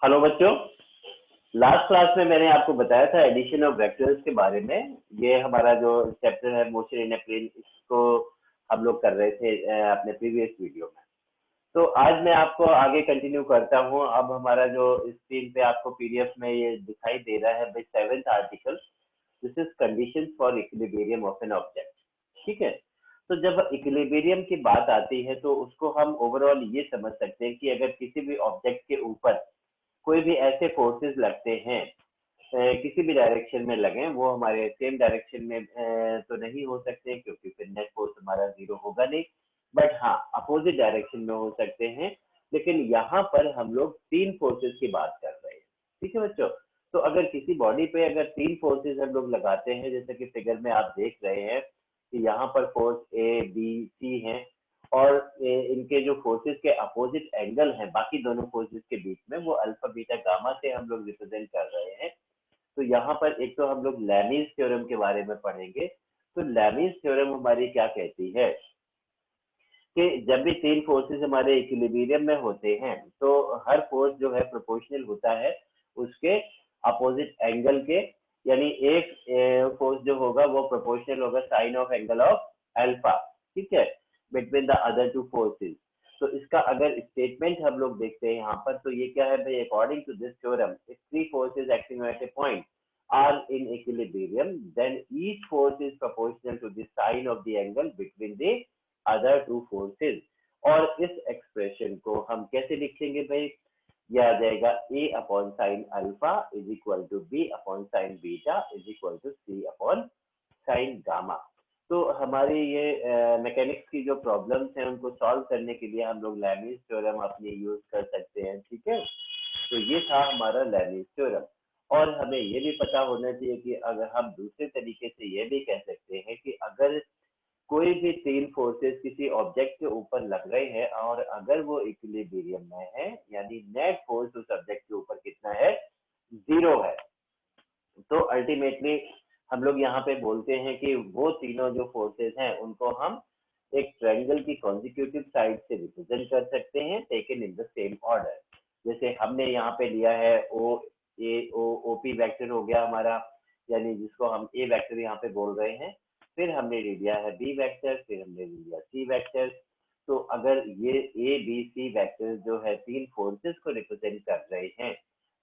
Hello बच्चों, last class में मैंने आपको बताया था एडिशन ऑफ वेक्टर्स के बारे में। ये हमारा जो चैप्टर है मोशन इन ए प्लेन, इसको हम लोग कर रहे थे अपने प्रीवियस वीडियो में। तो आज मैं आपको आगे कंटिन्यू करता हूँ। अब हमारा जो स्क्रीन पे आपको पीडीएफ में ये दिखाई दे रहा है भाई, 7th article, this is conditions for equilibrium of an object. ठीक है। तो जब इक्विलिब्रियम की बात आती है तो उसको हम ओवरऑल ये समझ सकते हैं कि अगर किसी भी ऑब्जेक्ट के ऊपर कोई भी ऐसे फोर्सेस लगते हैं, किसी भी डायरेक्शन में लगे, वो हमारे सेम डायरेक्शन में तो नहीं हो सकते क्योंकि फिर नेट फोर्स हमारा जीरो होगा नहीं। बट हाँ, अपोजिट डायरेक्शन में हो सकते हैं। लेकिन यहाँ पर हम लोग तीन फोर्सेस की बात कर रहे हैं। ठीक है बच्चों। तो अगर किसी बॉडी पे अगर तीन फोर्सेस हम लोग लगाते हैं, जैसे कि फिगर में आप देख रहे हैं कि यहाँ पर फोर्स ए बी सी है, और इनके जो फोर्सेस के अपोजिट एंगल हैं बाकी दोनों फोर्सेस के बीच में, वो अल्फा बीटा गामा से हम लोग रिप्रेजेंट कर रहे हैं। तो यहाँ पर एक तो हम लोग लैमीज थ्योरम के बारे में पढ़ेंगे। तो लैमीज थ्योरम हमारी क्या कहती है कि जब भी तीन फोर्सेस हमारे इक्विलिब्रियम में होते हैं तो हर फोर्स जो है प्रोपोर्शनल होता है उसके अपोजिट एंगल के। यानी एक फोर्स जो होगा वो प्रोपोर्शनल होगा sine of angle of alpha. ठीक है, between the other two forces. तो इसका अगर स्टेटमेंट हम लोग देखते हैं यहाँ पर, तो ये क्या है भाई, according to this theorem, if three forces acting at a point are in equilibrium, then each force is proportional to the sine of the angle between the other two forces। और इस एक्सप्रेशन को हम कैसे लिखेंगे भाई, यह आ जाएगा a upon sine alpha is equal to b upon sine beta is equal to c upon sine gamma. तो हमारी ये मैकेनिक्स की जो प्रॉब्लम्स हैं उनको सॉल्व करने के लिए हम लोग लैमीज थ्योरम अपनी यूज कर सकते हैं। ठीक है। तो ये था हमारा लैमीज थ्योरम। और हमें ये भी पता होना चाहिए कि अगर हम दूसरे तरीके से ये भी कह सकते हैं कि अगर कोई भी तीन फोर्सेस किसी ऑब्जेक्ट के ऊपर लग रहे हैं और अगर वो इक्विलिब्रियम में है, यानी नेट फोर्स उस ऑब्जेक्ट के ऊपर कितना है, जीरो है। तो अल्टीमेटली हम लोग यहाँ पे बोलते हैं कि वो तीनों जो फोर्सेस हैं उनको हम एक ट्रायंगल की कॉन्जिक्यूटिव साइड से रिप्रेजेंट कर सकते हैं, taken in the same order. जैसे हमने यहाँ पे लिया है ओ ए ओ ओ पी वेक्टर हो गया हमारा, यानी जिसको हम ए वेक्टर यहाँ पे बोल रहे हैं। फिर हमने ले लिया है बी वेक्टर, फिर हमने ले लिया सी वेक्टर। तो अगर ये ए बी सी वेक्टर जो है तीन फोर्सेस को रिप्रेजेंट कर रहे हैं,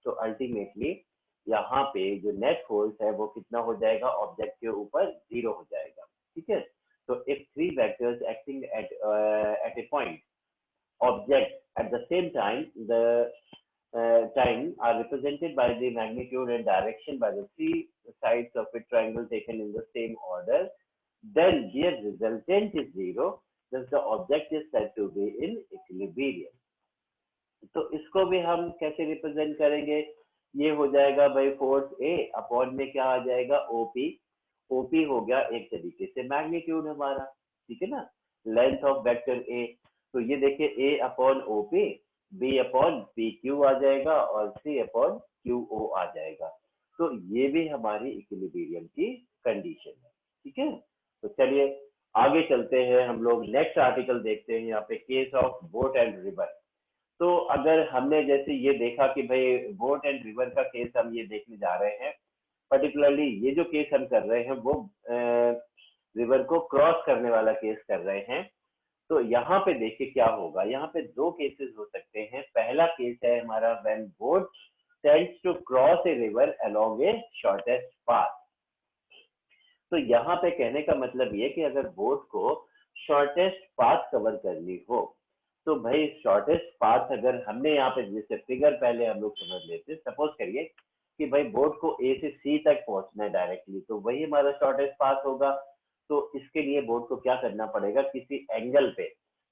तो अल्टीमेटली यहाँ पे जो नेट फोर्स है वो कितना हो जाएगा, ऑब्जेक्ट के ऊपर जीरो हो जाएगा। ठीक है। तो if three vectors acting at a point object at the same time, the time are represented by the magnitude and direction by the three sides of a triangle taken in the same order, then their resultant is zero, thus the object is said to be in equilibrium। तो इसको भी हम कैसे represent करेंगे, ये हो जाएगा भाई फोर्स ए अपॉन में क्या आ जाएगा, ओपी। ओपी हो गया एक तरीके से मैग्नीट्यूड हमारा। ठीक है ना, लेंथ ऑफ वेक्टर ए। तो ये देखिए A upon OP, B upon P Q आ जाएगा और सी अपॉन क्यू ओ आ जाएगा। तो ये भी हमारी इक्विलिब्रियम की कंडीशन है। ठीक है। तो चलिए आगे चलते हैं, हम लोग नेक्स्ट आर्टिकल देखते हैं। यहाँ पे case of boat and river. तो अगर हमने जैसे ये देखा कि भाई बोट एंड रिवर का केस हम ये देखने जा रहे हैं, पर्टिकुलरली ये जो केस हम कर रहे हैं वो रिवर को क्रॉस करने वाला केस कर रहे हैं। तो यहाँ पे देखिए क्या होगा, यहाँ पे दो केसेस हो सकते हैं। पहला केस है हमारा when boat tends to cross a river along a shortest path. तो यहाँ पे कहने का मतलब ये कि अगर बोट को शॉर्टेस्ट पाथ कवर करनी हो, तो भाई शॉर्टेस्ट पाथ अगर हमने यहाँ पे जैसे फिगर पहले हम लोग समझ लेते, सपोज करिए कि भाई बोट को ए से सी तक पहुंचना है डायरेक्टली, तो वही हमारा शॉर्टेस्ट पाथ होगा। तो इसके लिए बोट को क्या करना पड़ेगा, किसी एंगल पे,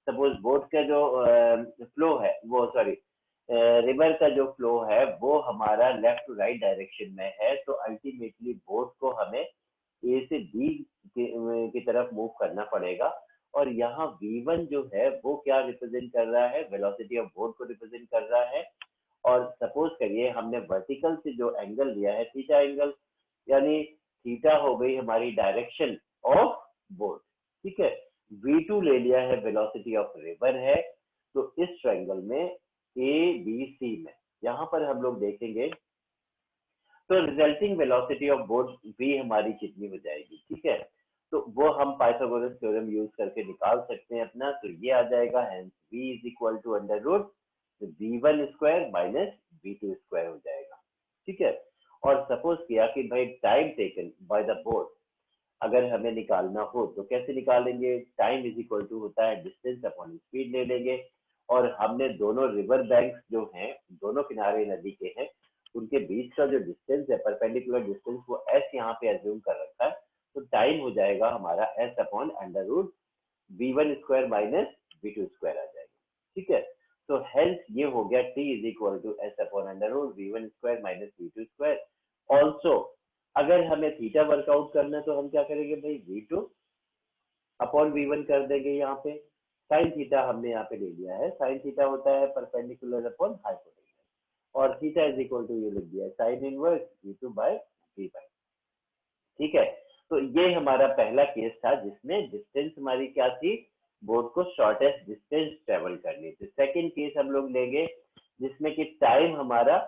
सपोज बोट का जो फ्लो है वो सॉरी रिवर का जो फ्लो है वो हमारा लेफ्ट टू राइट डायरेक्शन में है, तो अल्टीमेटली बोट को हमें ए से बी की तरफ मूव करना पड़ेगा। और यहाँ v1 जो है वो क्या रिप्रेजेंट कर रहा है, वेलोसिटी ऑफ बोट को रिप्रेजेंट कर रहा है। और सपोज करिए हमने वर्टिकल से जो एंगल लिया है थीटा एंगल, यानी थीटा हो गई हमारी डायरेक्शन ऑफ बोट। ठीक है। v2 ले लिया है वेलोसिटी ऑफ रिवर है। तो इस ट्रायंगल में ए बी सी में यहाँ पर हम लोग देखेंगे तो resulting velocity of boat v हमारी कितनी हो जाएगी, ठीक है। तो वो हम पाइथागोरस थ्योरम यूज करके निकाल सकते हैं अपना। तो ये आ जाएगा hence v is equal to under root v1 square minus v2 square हो जाएगा, ठीक है। और सपोज किया कि भाई time taken by the boat अगर हमें निकालना हो तो कैसे निकालेंगे, टाइम इज इक्वल टू होता है डिस्टेंस अपॉन स्पीड ले लेंगे। और हमने दोनों रिवर बैंक जो हैं, दोनों किनारे नदी के हैं, उनके बीच का जो डिस्टेंस है, परपेंडिकुलर डिस्टेंस, वो एस यहाँ पे अज्यूम कर रखा है। तो टाइम हो जाएगा हमारा S upon under root v1 square minus v2 square आ जाएगा, ठीक है। तो हेल्थ ये हो गया t is equal to S upon under root v1 square minus v2 square. Also अगर हमें थीटा वर्कआउट करना है तो हम क्या करेंगे भाई, v2 अपॉन v1 कर देंगे यहाँ पे। साइन थीटा हमने यहाँ पे ले लिया है, साइन थीटा होता है परपेंडिकुलर अपॉन हाइपोटेन्यूज, और थीटा इज इक्वल टू ये लिख दिया है sine inverse v2 by v1, ठीक है। तो ये हमारा पहला केस था जिसमें डिस्टेंस हमारी क्या थी, बोट को शॉर्टेस्ट डिस्टेंस ट्रेवल करनी थी। सेकंड केस हम लोग लेंगे जिसमें कि टाइम हमारा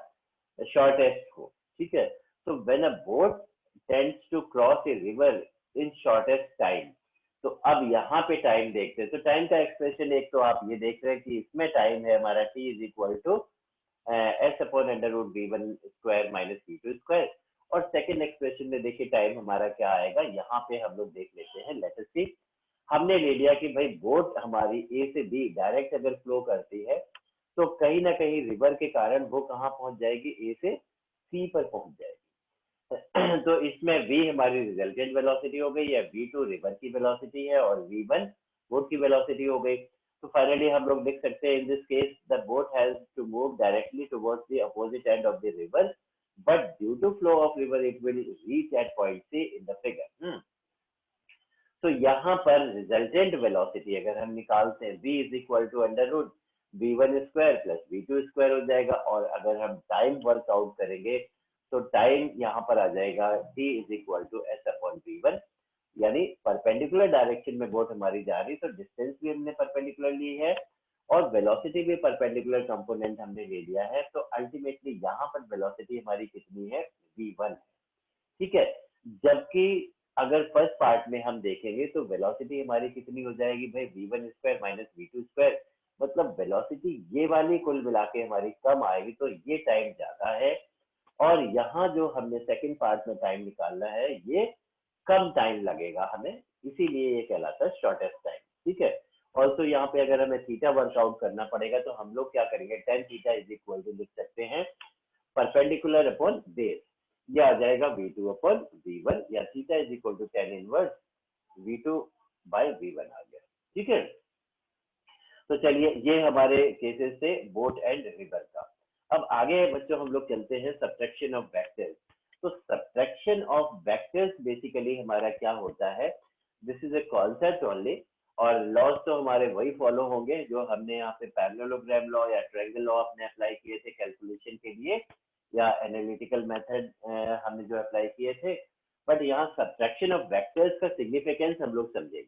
शॉर्टेस्ट हो, ठीक है। तो when a boat tends to cross a river in shortest time, तो अब यहाँ पे टाइम देखते हैं। तो टाइम का एक्सप्रेशन एक तो आप ये देख रहे हैं कि इसमें टाइम है हमारा t is equal to S upon under root v1 square minus v2 square. और सेकंड एक्सप्रेशन में देखिए टाइम हमारा क्या आएगा, यहाँ पे हम लोग देख लेते हैं। लेट अस सी, हमने ले लिया कि भाई बोट हमारी ए से बी डायरेक्ट अगर फ्लो करती है तो कहीं ना कहीं रिवर के कारण वो कहाँ पहुंच जाएगी, ए से सी पर पहुंच जाएगी। तो इसमें v हमारी रिजल्टेंट वेलोसिटी हो गई है, v2 रिवर की वेलोसिटी है, और v1 बोट की वेलोसिटी हो गई। तो फाइनली हम लोग लिख सकते हैं in this case the boat has to move directly towards the opposite end of the river, but due to flow of river it will reach at point C in the figure। तो यहाँ पर resultant velocity अगर हम निकालते हैं v is equal to under root v1 square plus v2 square हो जाएगा। और अगर हम टाइम वर्कआउट करेंगे तो टाइम यहाँ पर आ जाएगा t is equal to S upon v1, यानी परपेंडिकुलर डायरेक्शन में बोट हमारी जा रही, तो डिस्टेंस भी हमने परपेंडिकुलर ली है और वेलोसिटी भी परपेंडिकुलर कंपोनेंट हमने ले लिया है। तो अल्टीमेटली यहाँ पर वेलोसिटी हमारी कितनी है, v1 है, ठीक है। जबकि अगर फर्स्ट पार्ट में हम देखेंगे तो वेलोसिटी हमारी कितनी हो जाएगी भाई, v1 square minus v2 square. मतलब वेलोसिटी ये वाली कुल मिला के हमारी कम आएगी, तो ये टाइम ज्यादा है। और यहाँ जो हमने सेकंड पार्ट में टाइम निकालना है ये कम टाइम लगेगा हमें, इसीलिए ये कहलाता है शॉर्टेस्ट टाइम, ठीक है। ऑल्सो यहाँ पे अगर हमें थीटा वर्कआउट करना पड़ेगा तो हम लोग क्या करेंगे, tan theta is equal to लिख सकते हैं परपेंडिकुलर अपॉन बेस, ये आ जाएगा v2 अपॉन v1, या theta is equal to tan inverse v2 by v1 आ गया, ठीक है। तो चलिए ये हमारे केसेस थे बोट एंड रिवर का। अब आगे बच्चों हम लोग चलते हैं सब्ट्रैक्शन ऑफ वेक्टर्स। तो सब्ट्रैक्शन ऑफ वेक्टर्स बेसिकली हमारा क्या होता है, this is a concept only, और लॉज तो हमारे वही फॉलो होंगे जो हमने यहाँ पे पैरेललोग्राम लॉ या ट्रायंगल लॉ अपने अप्लाई किए थे कैलकुलेशन के लिए, या एनालिटिकल मेथड हमने जो अप्लाई किए थे। बट यहाँ सब्ट्रैक्शन ऑफ वेक्टर्स का सिग्निफिकेंस हम लोग समझेंगे।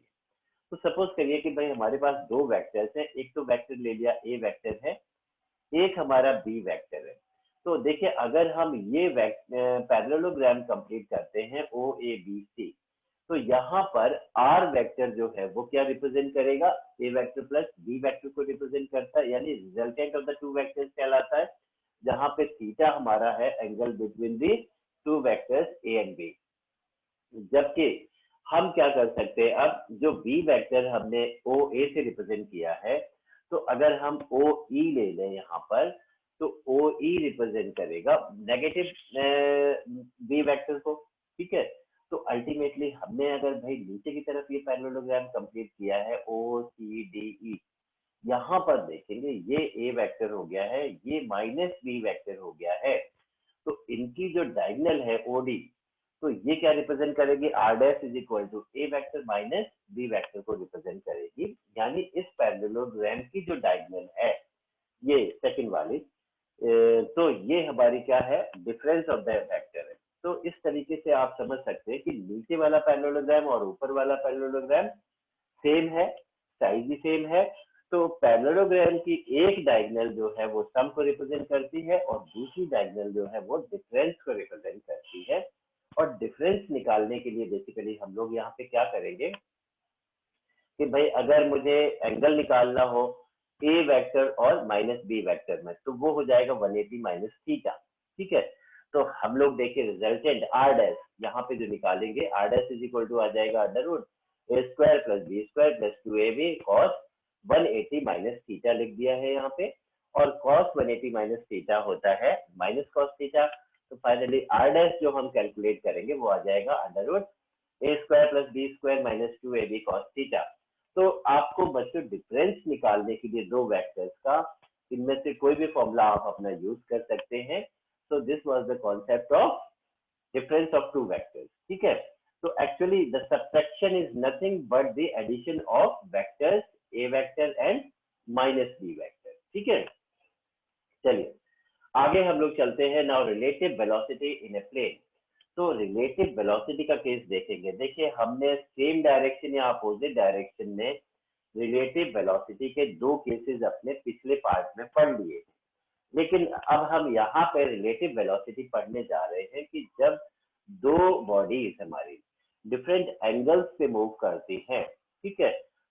तो सपोज करिए कि भाई हमारे पास दो वेक्टर्स हैं, एक तो वेक्टर ले लिया ए वेक्टर है, एक हमारा बी वेक्टर है। तो देखिए अगर हम ये पैरेललोग्राम कंप्लीट करते हैं ओ ए बी सी, तो यहाँ पर आर वेक्टर जो है वो क्या रिप्रेजेंट करेगा, A vector plus B vector को रिप्रेजेंट करता है, यानी resultant of the two vectors कहलाता है, जहाँ पे थीटा हमारा है angle between the two vectors A and B. जबकि हम क्या कर सकते हैं, अब जो बी वेक्टर हमने ओ ए से रिप्रेजेंट किया है, तो अगर हम ओ ई ले लें यहाँ पर, तो ओ ई रिप्रेजेंट करेगा नेगेटिव बी वेक्टर को, ठीक है। तो अल्टीमेटली हमने अगर भाई नीचे की तरफ ये पैरेललोग्राम कंप्लीट किया है ओ सी डी ई, यहाँ पर देखेंगे ये ए वेक्टर हो गया है, ये माइनस बी वेक्टर हो गया है। तो इनकी जो डायगोनल है ओडी, तो ये क्या रिप्रेजेंट करेगी, R dash is equal to A vector minus B vector को रिप्रेजेंट करेगी। यानी इस पैरेललोग्राम की जो डायगोनल है ये सेकंड वाली, तो ये हमारी क्या है, डिफरेंस ऑफ द वेक्टर है। तो इस तरीके से आप समझ सकते हैं कि नीचे वाला पैरेललोग्राम और ऊपर वाला पैरेललोग्राम सेम है, साइज भी सेम है, तो पैरेललोग्राम की एक डायगोनल जो है वो सम को रिप्रेजेंट करती है और दूसरी डायगोनल जो है वो डिफरेंस को रिप्रेजेंट करती है। और डिफरेंस निकालने के लिए बेसिकली हम लोग यहाँ पे क्या करेंगे कि भाई अगर मुझे एंगल निकालना हो ए वेक्टर और माइनस बी वेक्टर में, तो वो हो जाएगा 180 माइनस थीटा। ठीक है, तो हम लोग देखिए रिजल्टेंट आर डैश यहाँ पे जो निकालेंगे, R dash is equal to आ जाएगा under root A square plus B square plus 2ab cos 180 minus theta लिख दिया है यहाँ पे। और कॉस 180 माइनस थीटा होता है माइनस कॉस थीटा। तो फाइनली आर डैश जो हम कैलकुलेट करेंगे वो आ जाएगा under root A square plus B square minus 2ab cos theta. तो आपको बच्चों डिफरेंस निकालने के लिए दो वेक्टर्स का इनमें से कोई भी फॉर्मूला आप अपना यूज कर सकते हैं। तो this was the concept of difference of two vectors। ठीक है, तो actually the subtraction is nothing but the addition of vectors a vector and minus b vector। ठीक है, चलिए आगे हम लोग चलते हैं। Now relative velocity in a plane. तो रिलेटिव वेलोसिटी का केस देखेंगे। देखिए हमने सेम डायरेक्शन या अपोजिट डायरेक्शन में रिलेटिव वेलोसिटी के दो केसेस अपने पिछले पार्ट में पढ़ लिए, लेकिन अब हम यहाँ पे रिलेटिव वेलोसिटी पढ़ने जा रहे हैं कि जब दो बॉडीज हमारी डिफरेंट एंगल्स पे मूव करती हैं। ठीक है,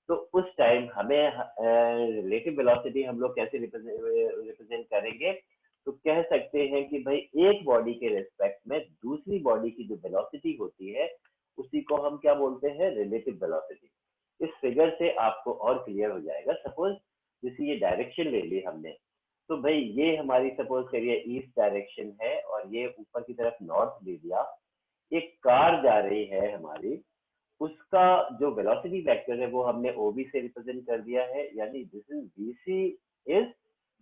तो उस टाइम हमें रिलेटिव वेलोसिटी हम लोग कैसे रिप्रेजेंट करेंगे। तो कह सकते हैं कि भाई एक बॉडी के रेस्पेक्ट में दूसरी बॉडी की जो वेलोसिटी होती है उसी को हम क्या बोलते हैं, रिलेटिव वेलोसिटी। इस फिगर से आपको और क्लियर हो जाएगा। सपोज जैसे ये डायरेक्शन ले ली हमने, तो भाई ये हमारी सपोज करिए ईस्ट डायरेक्शन है और ये ऊपर की तरफ नॉर्थ ले दिया। एक कार जा रही है हमारी, उसका जो वेलोसिटी वेक्टर है वो हमने ओबी से रिप्रेजेंट कर दिया है, यानी this is VC is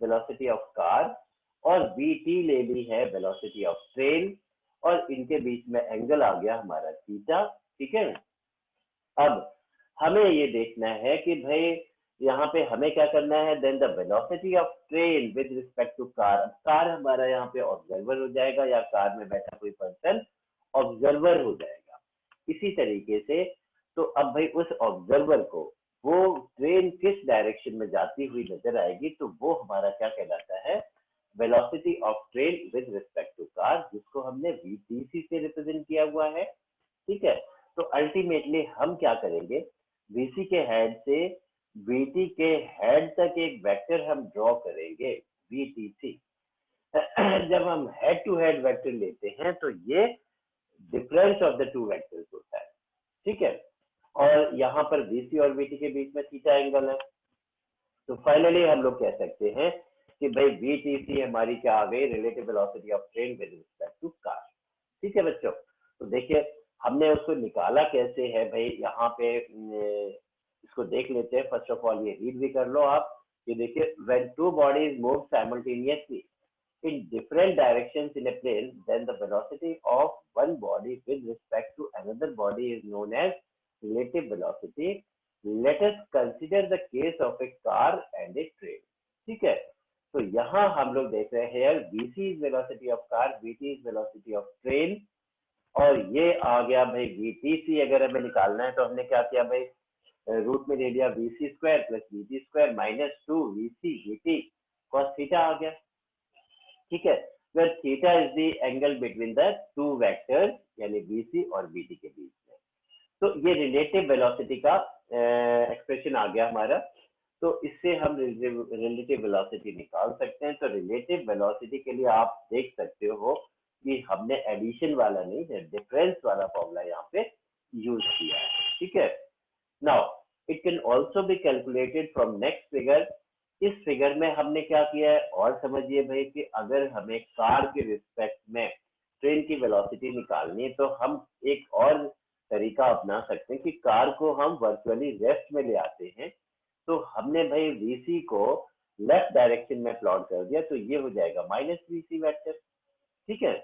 velocity of car और वीटी ले ली है वेलोसिटी ऑफ ट्रेन और इनके बीच में एंगल आ गया हमारा थीटा। ठीक है, अब हमें ये देखना है कि भाई यहाँ पे हमें क्या करना है, then the velocity of train with respect to car. Car हमारा यहाँ पे ऑब्जर्वर हो जाएगा या कार में बैठा कोई पर्सन ऑब्जर्वर हो जाएगा। इसी तरीके से तो अब भाई उस ऑब्जर्वर को वो ट्रेन किस डायरेक्शन में जाती हुई नजर आएगी, तो वो हमारा क्या कहलाता है, velocity of train with respect to car, जिसको हमने वीटीसी से रिप्रेजेंट किया हुआ है। ठीक है, तो अल्टीमेटली हम क्या करेंगे, वीसी के हेड से वीटी के हेड तक एक वेक्टर हम ड्रॉ करेंगे वीटीसी। जब हम हेड टू हेड वेक्टर लेते हैं तो ये difference of the two vectors होता है। ठीक है, और यहाँ पर वीसी और वीटी के बीच में थीटा एंगल है। तो फाइनली हम लोग कह सकते हैं कि भाई वीटीसी हमारी क्या आ गई, relative velocity of train with respect to car. ठीक है बच्चों, तो देखिए हमने उसको निकाला कैसे है भाई, यहाँ पे इसको देख लेते हैं। फर्स्ट ऑफ ऑल ये रीड भी कर लो आप। ये देखिए, when two bodies move simultaneously in different directions in a plane, then the velocity of one body with respect to another body is known as relative velocity। Let us consider the case of a car and a train। ठीक है, तो यहाँ हम लोग देख रहे हैं here vc is velocity of car, vt is velocity of train और ये आ गया भाई vtc। अगर हमें निकालना है तो हमने क्या किया भाई, रूट में ले लिया vc square plus vt square minus 2 vc vt cos theta आ गया। ठीक है, where theta is the angle between the two vectors यानी bc और bt के बीच में। तो ये रिलेटिव वेलोसिटी का एक्सप्रेशन आ गया हमारा। तो इससे हम रिलेटिव वेलोसिटी निकाल सकते हैं। तो रिलेटिव वेलोसिटी के लिए आप देख सकते हो कि हमने एडिशन वाला नहीं, डिफरेंस वाला फॉर्मूला यहाँ पे यूज किया है। ठीक है, now it can also be calculated from next figure. इस फिगर में हमने क्या किया है और समझिए भाई कि अगर हमें कार के रिस्पेक्ट में ट्रेन की वेलोसिटी निकालनी है तो हम एक और तरीका अपना सकते हैं कि कार को हम वर्चुअली रेस्ट में ले आते हैं। तो हमने भाई वीसी को लेफ्ट डायरेक्शन में प्लॉट कर दिया, तो ये हो जाएगा माइनस वीसी वेक्टर। ठीक है,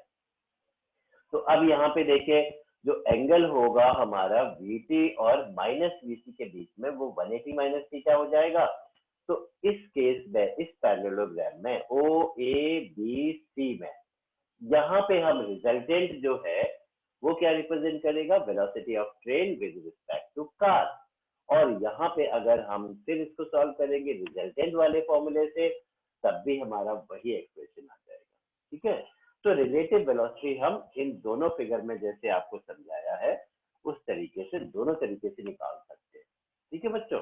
तो अब यहाँ पे देखिए जो एंगल होगा हमारा वीटी और माइनस वीसी के बीच में वो 180 माइनस थीटा हो जाएगा। तो इस केस में इस पैरेललोग्राम में ओ ए बी सी में यहाँ पे हम रिजल्टेंट जो है वो क्या रिप्रेजेंट करेगा, velocity of train with respect to car. और यहाँ पे अगर हम फिर इसको सॉल्व करेंगे रिजल्टेंट वाले फॉर्मूले से, तब भी हमारा वही एक्सप्रेशन आ जाएगा। ठीक है, तो रिलेटिव वेलोसिटी हम इन दोनों फिगर में जैसे आपको समझाया है उस तरीके से दोनों तरीके से निकाल सकते हैं। ठीक है बच्चों,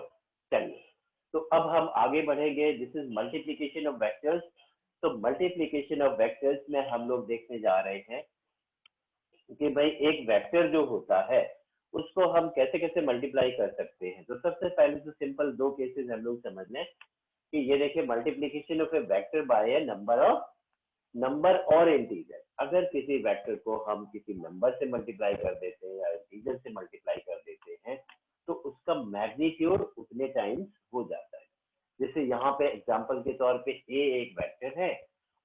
चलिए तो अब हम आगे बढ़ेंगे। This is multiplication of vectors. तो मल्टीप्लीकेशन ऑफ वेक्टर्स में हम लोग देखने जा रहे हैं कि भाई एक वेक्टर जो होता है उसको हम कैसे कैसे मल्टीप्लाई कर सकते हैं। तो सबसे पहले तो सिंपल दो केसेस हम लोग समझ लें कि ये देखिए multiplication of A vector by A number और इंटीजर। अगर किसी वेक्टर को हम किसी नंबर से मल्टीप्लाई कर देते हैं या इंटीजर से मल्टीप्लाई कर देते हैं तो उसका मैग्नीट्यूड उतने टाइम्स हो जाता है। जैसे यहाँ पे एग्जांपल के तौर पे ए एक वेक्टर है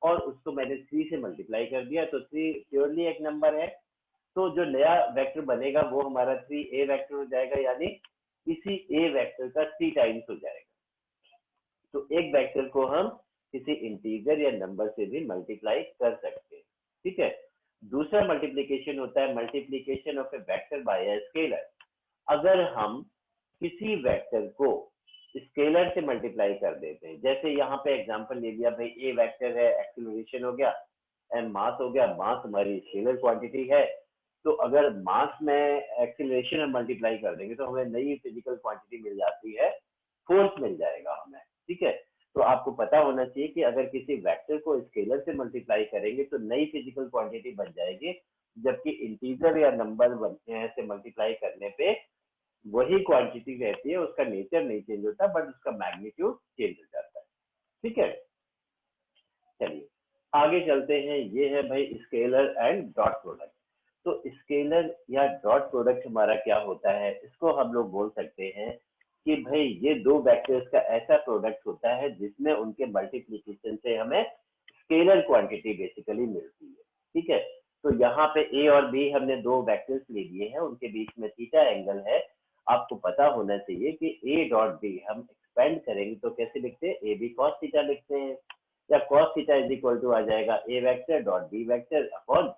और उसको मैंने 3 से मल्टीप्लाई कर दिया, तो 3 प्योरली एक नंबर है, तो जो नया वेक्टर बनेगा वो हमारा 3a वेक्टर हो जाएगा, यानी इसी a वेक्टर का 3 टाइम्स हो जाएगा। तो एक वेक्टर को हम किसी इंटीजर या नंबर से भी मल्टीप्लाई कर सकते हैं। ठीक है, दूसरा मल्टीप्लीकेशन होता है multiplication of A vector by a scalar. अगर हम किसी वेक्टर को स्केलर से मल्टीप्लाई कर देते हैं, जैसे यहाँ पे एग्जांपल ले लिया भाई ए वेक्टर है, एक्सीलरेशन हो गया, एम मास हो गया। मास हमारी स्केलर क्वांटिटी है, तो अगर मास में एक्सीलरेशन हम मल्टीप्लाई कर देंगे तो हमें नई फिजिकल क्वांटिटी मिल जाती है, फोर्स मिल जाएगा हमें। ठीक है, तो आपको पता होना चाहिए कि अगर किसी वेक्टर को स्केलर से मल्टीप्लाई करेंगे तो नई फिजिकल क्वांटिटी बन जाएगी, जबकि इंटीजर या नंबर से मल्टीप्लाई करने पे वही क्वांटिटी रहती है, उसका नेचर नहीं चेंज होता बट उसका मैग्नीट्यूड चेंज हो जाता है। ठीक है, चलिए आगे चलते हैं। ये है भाई स्केलर एंड डॉट प्रोडक्ट। तो स्केलर या डॉट प्रोडक्ट हमारा क्या होता है, इसको हम लोग बोल सकते हैं कि भाई ये दो वेक्टर्स का ऐसा प्रोडक्ट होता है जिसमें उनके मल्टीप्लीकेशन से हमें स्केलर क्वांटिटी बेसिकली मिलती है। ठीक है, तो यहाँ पे ए और बी हमने दो वेक्टर्स ले लिए हैं, उनके बीच में थीटा एंगल है। आपको पता होना चाहिए कि ए डॉट बी हम एक्सपेंड करेंगे तो कैसे लिखते हैं, ए बी कॉस थीटा लिखते हैं, या cos theta is equal to आ जाएगा A vector dot B vector upon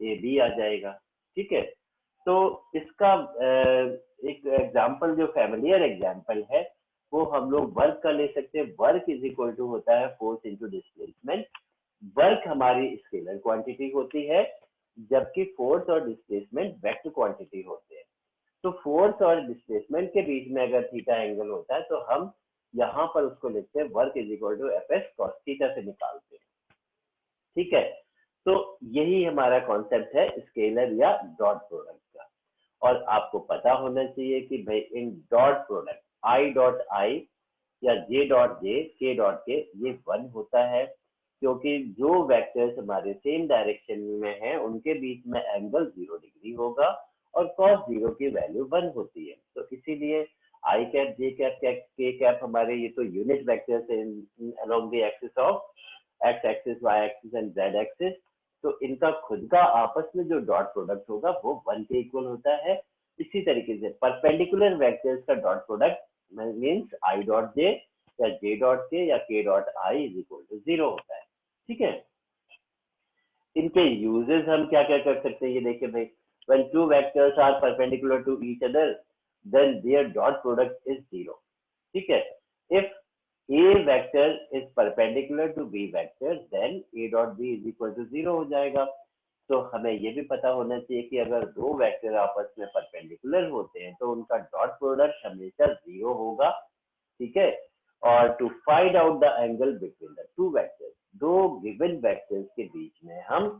A B आ जाएगा। ठीक है, तो इसका एक एग्जांपल जो फैमिलियर एग्जांपल है वो हम लोग वर्क का ले सकते हैं। वर्क इज इक्वल टू होता है फोर्स इनटू डिस्प्लेसमेंट। वर्क हमारी स्केलर क्वांटिटी होती है, जबकि फोर्स और डिस्प्लेसमेंट वेक्टर क्वांटिटी होते हैं। तो फोर्स और डिस्प्लेसमेंट के बीच में अगर थीटा एंगल होता है तो हम यहाँ पर उसको लिखते हैं work is equal to F S cos theta से निकालते हैं। ठीक है, तो यही हमारा कॉन्सेप्ट है स्केलर या डॉट प्रोडक्ट का। और आपको पता होना चाहिए कि भाई in dot product I dot I या जे डॉट जे के डॉट के ये वन होता है, क्योंकि जो वेक्टर्स हमारे सेम डायरेक्शन में हैं उनके बीच में एंगल 0 डिग्री होगा और cos 0 की वैल्यू 1 होती है। तो इसीलिए I cap J cap K cap हमारे ये तो unit vectors along the axis of X axis Y axis and Z axis. तो इनका खुद का आपस में जो डॉट प्रोडक्ट होगा वो 1 के इक्वल होता है। इसी तरीके से परपेंडिकुलर वेक्टर्स का dot product means I dot J या जे डॉट के या K dot I is equal to 0 होता है। ठीक है, इनके यूजेस हम क्या क्या कर सकते हैं, ये देखिए भाई, when two vectors are perpendicular to each other then their dot product is 0। ठीक है, if a vector is perpendicular to b vector then a dot b is equal to 0 हो जाएगा। तो हमें ये भी पता होना चाहिए कि अगर दो वेक्टर आपस में परपेंडिकुलर होते हैं तो उनका डॉट प्रोडक्ट हमेशा 0 होगा। ठीक है, और to find out the angle between the two vectors, दो गिवन वेक्टर्स के बीच में हम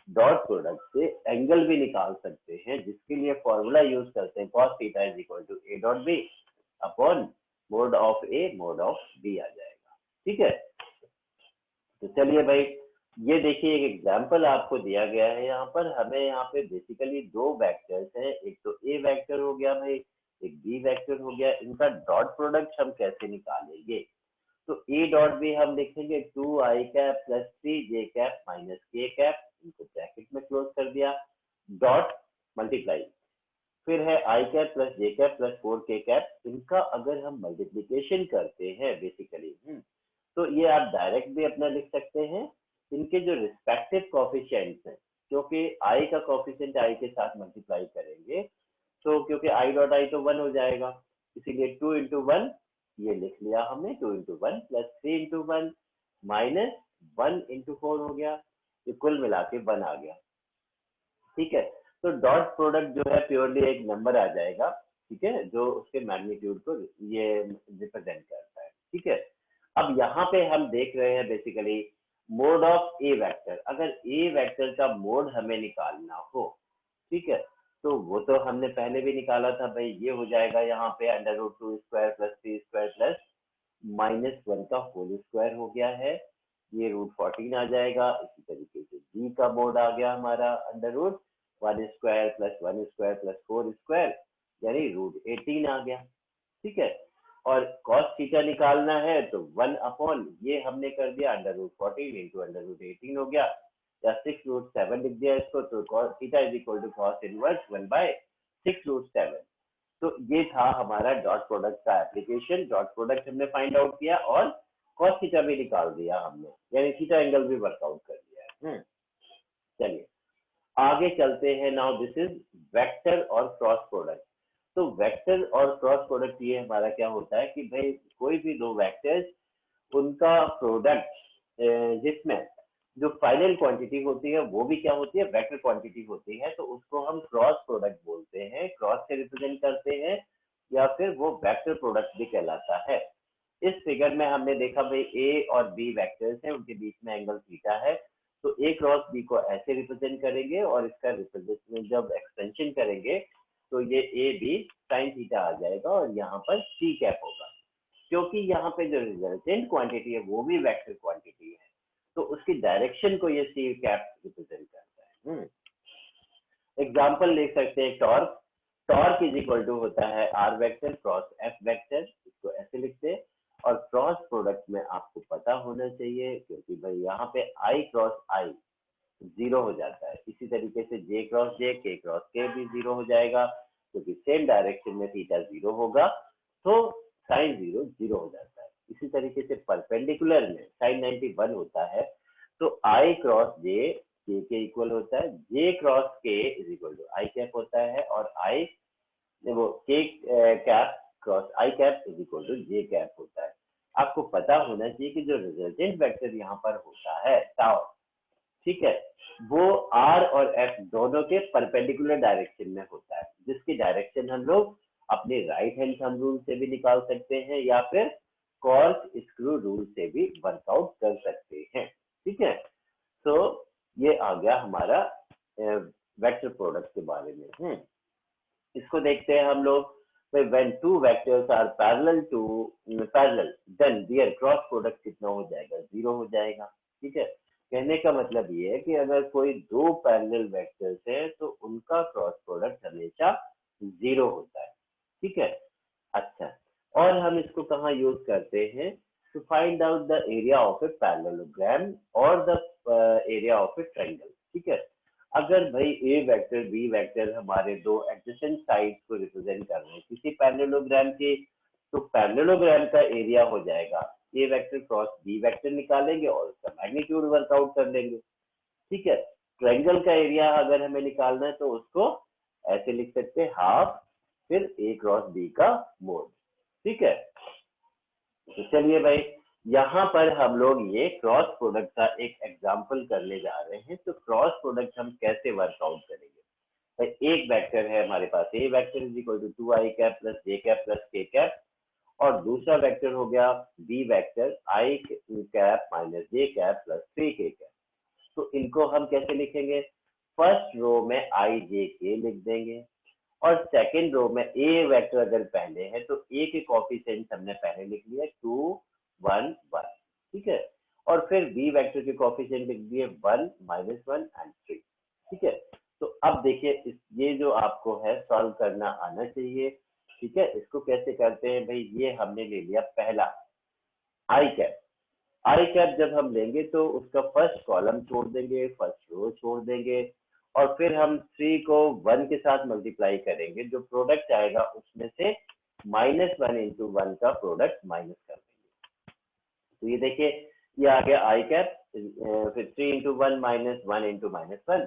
डॉट प्रोडक्ट से एंगल भी निकाल सकते हैं, जिसके लिए फॉर्मूला यूज करते हैं cos theta is equal to a dot B upon mod of a mod of b आ जाएगा। ठीक है, तो चलिए भाई, ये देखिए एक एग्जांपल आपको दिया गया है। यहाँ पर हमें यहाँ पे बेसिकली दो वेक्टर्स हैं, एक तो ए वेक्टर हो गया भाई, एक बी वेक्टर हो गया। इनका डॉट प्रोडक्ट हम कैसे निकालेंगे, तो ए डॉट बी हम लिखेंगे 2i cap plus 3j cap minus के कैप, इनको ब्रैकेट में क्लोज कर दिया, डॉट मल्टीप्लाई, फिर है आई cap plus J cap plus 4k cap. इनका अगर हम मल्टीप्लीकेशन करते हैं बेसिकली, तो ये आप डायरेक्ट भी अपना लिख सकते हैं। इनके जो रिस्पेक्टिव कॉफिशिएंट्स हैं, क्योंकि आई का कॉफिशिएंट आई के साथ मल्टीप्लाई करेंगे तो क्योंकि आई डॉट आई तो 1 हो जाएगा, इसीलिए 2 इंटू 1 ये लिख लिया हमने, 2 into 1 plus 3 into 1 minus 1 into 4 हो गया, ये कुल मिला के 1 आ गया। ठीक है, तो डॉट प्रोडक्ट जो है प्योरली एक नंबर आ जाएगा, ठीक है, जो उसके मैग्नीट्यूड को ये रिप्रेजेंट करता है। ठीक है, अब यहाँ पे हम देख रहे हैं basically mode of A vector. अगर ए वेक्टर का मोड हमें निकालना हो, ठीक है, तो वो तो हमने पहले भी निकाला था भाई, ये हो जाएगा यहाँ पे √2 स्क्वायर प्लस 3 स्क्वायर प्लस -1 का होल स्क्वायर हो गया है, ये √14 आ जाएगा। इसी तरीके से b का मोड आ गया हमारा √1 square plus 1 square plus 4 square यानी √18 आ गया। ठीक है, और cos थीटा निकालना है तो 1 अपॉन ये हमने कर दिया √14 इंटू √18 हो गया, या 6√7 लिख दिया इसको, तो cos theta is equal to cos inverse 1/6√7। तो ये था हमारा डॉट प्रोडक्ट का एप्लीकेशन। डॉट प्रोडक्ट हमने फाइंड आउट किया और cos थीटा भी निकाल दिया हमने, यानी थीटा एंगल भी वर्कआउट कर दिया है। चलिए आगे चलते हैं। नाउ दिस इज वेक्टर और क्रॉस प्रोडक्ट। तो वेक्टर और क्रॉस प्रोडक्ट ये हमारा क्या होता है कि भाई कोई भी दो वेक्टर्स, उनका प्रोडक्ट जिसमें जो फाइनल क्वांटिटी होती है वो भी क्या होती है, वेक्टर क्वांटिटी होती है, तो उसको हम क्रॉस प्रोडक्ट बोलते हैं, क्रॉस से रिप्रेजेंट करते हैं, या फिर वो वेक्टर प्रोडक्ट भी कहलाता है। इस फिगर में हमने देखा भाई ए और बी वेक्टर्स हैं, उनके बीच में एंगल थीटा है, तो ए क्रॉस बी को ऐसे रिप्रेजेंट करेंगे और इसका रिप्रेजेंट जब एक्सटेंशन करेंगे तो ये ए बी साइन थीटा आ जाएगा और यहाँ पर सी कैप होगा, क्योंकि यहाँ पे जो रिजल्टेंट क्वांटिटी है वो भी वेक्टर क्वांटिटी है, तो उसकी डायरेक्शन को ये सी कैप रिप्रेजेंट करता है। एग्जाम्पल ले सकते हैं torque. Torque is equal to होता है R vector cross F vector, इसको ऐसे लिखते हैं। और क्रॉस प्रोडक्ट में आपको पता होना चाहिए, क्योंकि भाई यहाँ पे आई क्रॉस आई 0 हो जाता है, इसी तरीके से जे क्रॉस जे के क्रॉस के भी 0 हो जाएगा, क्योंकि सेम डायरेक्शन में थीटा 0 होगा, तो साइन 0 0 हो जाता है। इसी तरीके से परपेंडिकुलर में साइन 91 होता है, तो आई क्रॉस जे के इक्वल होता है, J cross K is equal to I cap होता है, और आई वो K cap cross I cap is equal to J cap होता है। आपको पता होना चाहिए कि जो रिजल्टेंट वेक्टर यहाँ पर होता है टाउ, ठीक है, वो आर और एफ दोनों के परपेंडिकुलर डायरेक्शन में होता है, जिसकी डायरेक्शन हम लोग अपने राइट हैंड थंब रूल से भी निकाल सकते हैं, या फिर कॉर्क स्क्रू रूल से भी वर्कआउट कर सकते हैं। ठीक है, तो ये आ गया हमारा वेक्टर प्रोडक्ट के बारे में। इसको देखते हैं हम लोग। when two vectors are parallel then their cross product कितना हो जाएगा, 0 हो जाएगा। ठीक है, कहने का मतलब ये है कि अगर कोई दो पैरेलल वेक्टर्स है तो उनका क्रॉस प्रोडक्ट हमेशा 0 होता है। ठीक है, अच्छा, और हम इसको कहाँ यूज करते हैं, to find out the area of a parallelogram और the area of a triangle. ठीक है, अगर भाई ए वेक्टर बी वेक्टर हमारे दो एडजेसेंट साइड्स को रिप्रेजेंट कर रहे हैं किसी पैरेललोग्राम के, तो पैरेललोग्राम का एरिया हो जाएगा A vector cross B vector, निकालेंगे और उसका मैग्नीट्यूड वर्कआउट कर लेंगे। ठीक है, ट्रायंगल का एरिया अगर हमें निकालना है तो उसको ऐसे लिख सकते हैं, हाफ फिर ए क्रॉस बी का मोड। ठीक है, तो चलिए भाई यहाँ पर हम लोग ये क्रॉस प्रोडक्ट का एक एग्जांपल करने जा रहे हैं। तो क्रॉस प्रोडक्ट हम कैसे वर्कआउट करेंगे, भाई एक वेक्टर है हमारे पास, A vector is equal to 2i cap plus J cap plus K cap, और दूसरा वेक्टर हो गया B vector I cap minus J cap plus 3k cap. तो इनको हम कैसे लिखेंगे, फर्स्ट रो में आई जे के लिख देंगे, और सेकेंड रो में ए वेक्टर अगर पहले है तो ए के कोफिशिएंट हमने पहले लिख लिया 2 1 1। ठीक है, और फिर बी वेक्टर के कोफिशिएंट लिख दिए 1 -1 एंड 3। ठीक है, तो अब देखिए ये जो आपको है सॉल्व करना आना चाहिए। ठीक है, इसको कैसे करते हैं भाई, ये हमने ले लिया पहला आई कैप। आई कैप जब हम लेंगे तो उसका फर्स्ट कॉलम छोड़ देंगे, फर्स्ट रो छोड़ देंगे, और फिर हम 3 को 1 के साथ मल्टीप्लाई करेंगे, जो प्रोडक्ट आएगा उसमें से -1 इंटू 1 का प्रोडक्ट माइनस कर देंगे। तो ये देखिए ये आ गया आई कैप, फिर 3 इंटू 1 -1 इंटू -1,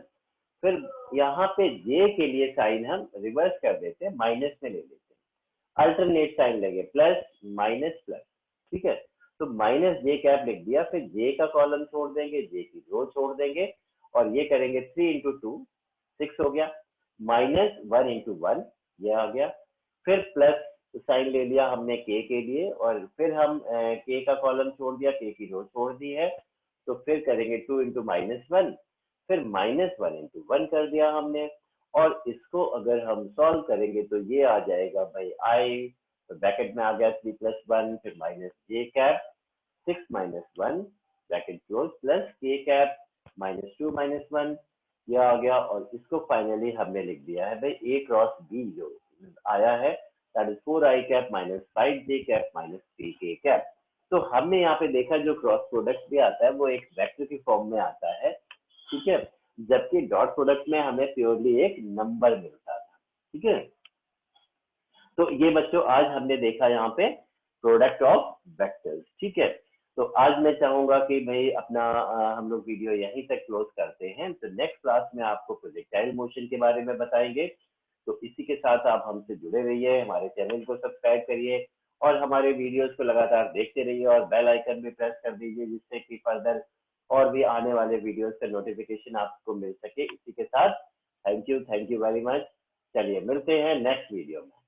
फिर यहाँ पे जे के लिए साइन हम रिवर्स कर देते हैं, माइनस में ले लेते हैं। अल्टरनेट साइन लगे, प्लस माइनस प्लस, ठीक है। तो माइनस जे कैप लिख दिया, फिर जे का कॉलम छोड़ देंगे, जे की रो छोड़ देंगे, और ये करेंगे 3 इंटू 2, 6 हो गया, माइनस 1 इंटू 1, ये आ गया, फिर प्लस साइन ले लिया हमने के लिए, और फिर हम के का कॉलम छोड़ दिया, के की रो छोड़ दी है, तो फिर करेंगे 2 इंटू -1, फिर -1 इंटू 1 कर दिया हमने, और इसको अगर हम सॉल्व करेंगे तो ये आ जाएगा भाई आई, तो ब्रैकेट में आ गया 3 प्लस 1, फिर minus J cap 6 minus 1 bracket close, plus K cap -2 -1, ये आ गया, और इसको फाइनली हमने लिख दिया है भाई ए क्रॉस बी जो आया है, that is 4i cap minus 5j cap minus 3k cap. तो हमने यहाँ पे देखा जो क्रॉस प्रोडक्ट भी आता है वो एक वेक्टर की फॉर्म में आता है, ठीक है, जबकि डॉट प्रोडक्ट में हमें प्योरली एक नंबर मिलता था, ठीक है। तो ये बच्चों आज हमने देखा यहाँ पे प्रोडक्ट ऑफ वेक्टर्स, ठीक है। तो आज मैं चाहूंगा कि भाई अपना हम लोग वीडियो यहीं तक क्लोज करते हैं, तो नेक्स्ट क्लास में आपको प्रोजेक्टाइल मोशन के बारे में बताएंगे। तो इसी के साथ आप हमसे जुड़े रहिए, हमारे चैनल को सब्सक्राइब करिए, और हमारे वीडियोस को लगातार देखते रहिए, और बेल आइकन भी प्रेस कर दीजिए, जिससे कि फर्दर और भी आने वाले वीडियोस का नोटिफिकेशन आपको मिल सके। इसी के साथ थैंक यू वेरी मच। चलिए मिलते हैं नेक्स्ट वीडियो में।